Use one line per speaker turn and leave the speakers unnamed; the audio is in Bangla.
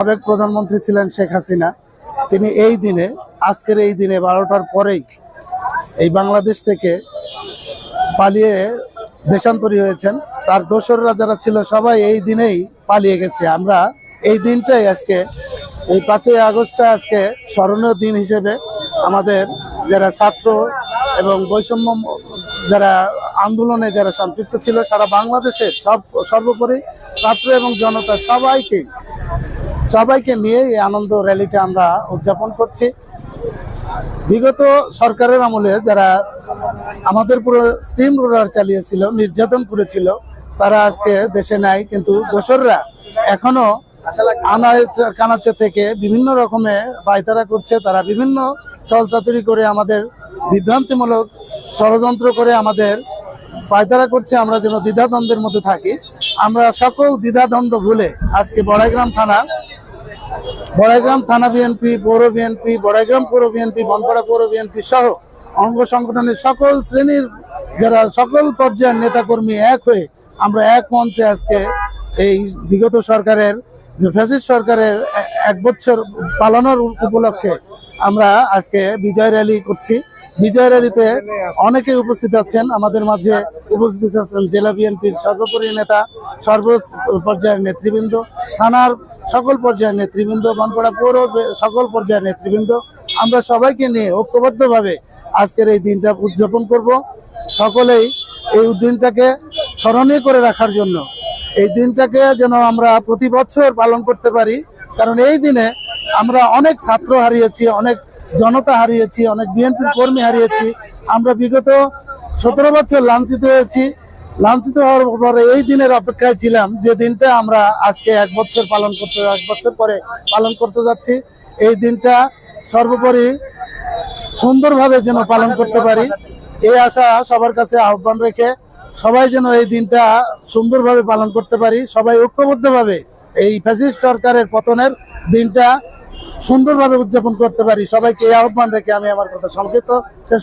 সাবেক প্রধানমন্ত্রী ছিলেন শেখ হাসিনা। তিনি এই দিনে, আজকের এই দিনে 12টার পরেই এই বাংলাদেশ থেকে পালিয়ে দেশান্তরী হয়েছেন। তার দোসররা যারা ছিল সবাই এই দিনেই পালিয়ে গেছে। আমরা এই দিনটাই আজকে, এই 5ই আগস্টটা আজকে স্মরণীয় দিন হিসেবে আমাদের যারা ছাত্র এবং বৈষম্য যারা আন্দোলনে যারা সম্পৃক্ত ছিল সারা বাংলাদেশের সর্বোপরি ছাত্র এবং জনতা সবাইকে নিয়ে এই আনন্দ র্যালিটা আমরা উদযাপন করছি। বিগত সরকারের আমলে যারা আমাদের পুরো স্টিম রোলার চালিয়েছিল, নির্যাতন করেছিল, তারা আজকে দেশে নাই, কিন্তু দোসররা এখনো কানাচে থেকে বিভিন্ন রকমে পায়তারা করছে। তারা বিভিন্ন ছলচাতুরি করে আমাদের বিভ্রান্তিমূলক ষড়যন্ত্র করে আমাদের পায়তারা করছে, আমরা যেন দ্বিধাদ্বন্দ্বের মধ্যে থাকি। আমরা সকল দ্বিধাদ্বন্দ্ব ভুলে আজকে বড়াইগ্রাম থানা বিএনপি, পৌর বিএনপি, বড়াইগ্রাম পৌর বিএনপি, বনপাড়া পৌর বিএনপি সহ অঙ্গ সংগঠনের সকল শ্রেণীর যারা সকল পর্যায়ের নেতাকর্মী এক হয়ে আমরা এক মঞ্চে আজকে এই বিগত সরকারের যে ফ্যাসিস্ট সরকারের 1 বছর পালানোর উপলক্ষে আমরা আজকে বিজয় র্যালি করছি। বিজয় র্যালিতে অনেকে উপস্থিত আছেন। আমাদের মাঝে উপস্থিত আছেন জেলা বিএনপির সর্বোপরি নেতা, সর্ব পর্যায়ের নেতৃবৃন্দ, থানার সকল পর্যায়ের নেতৃবৃন্দ, বনপাড়া পৌর সকল পর্যায়ের নেতৃবৃন্দ। আমরা সবাইকে নিয়ে ঐক্যবদ্ধভাবে আজকের এই দিনটা উদযাপন করব। সকলেই এই দিনটাকে স্মরণীয় করে রাখার জন্য, এই দিনটাকে যেন আমরা প্রতি বছর পালন করতে পারি। কারণ এই দিনে আমরা অনেক ছাত্র হারিয়েছি, অনেক জনতা হারিয়েছি, অনেক বিএনপির কর্মী হারিয়েছি। আমরা বিগত 17 বছর লাঞ্ছিত হয়েছি। লাঞ্ছিত হওয়ার পরে এই দিনের অপেক্ষায় ছিলাম, যে দিনটা আমরা আজকে 1 বছর পরে পালন করতে যাচ্ছি। এই দিনটা সর্বোপরি সুন্দরভাবে যেন পালন করতে পারি, এই আশা সবার কাছে আহ্বান রেখে সবাই যেন এই দিনটা সুন্দরভাবে পালন করতে পারি। সবাই ঐক্যবদ্ধভাবে এই ফ্যাসিস্ট সরকারের পতনের দিনটা সুন্দরভাবে উদযাপন করতে পারি। সবাইকে এই আহ্বান রেখে আমি আমার কথা সংক্ষিপ্ত শেষ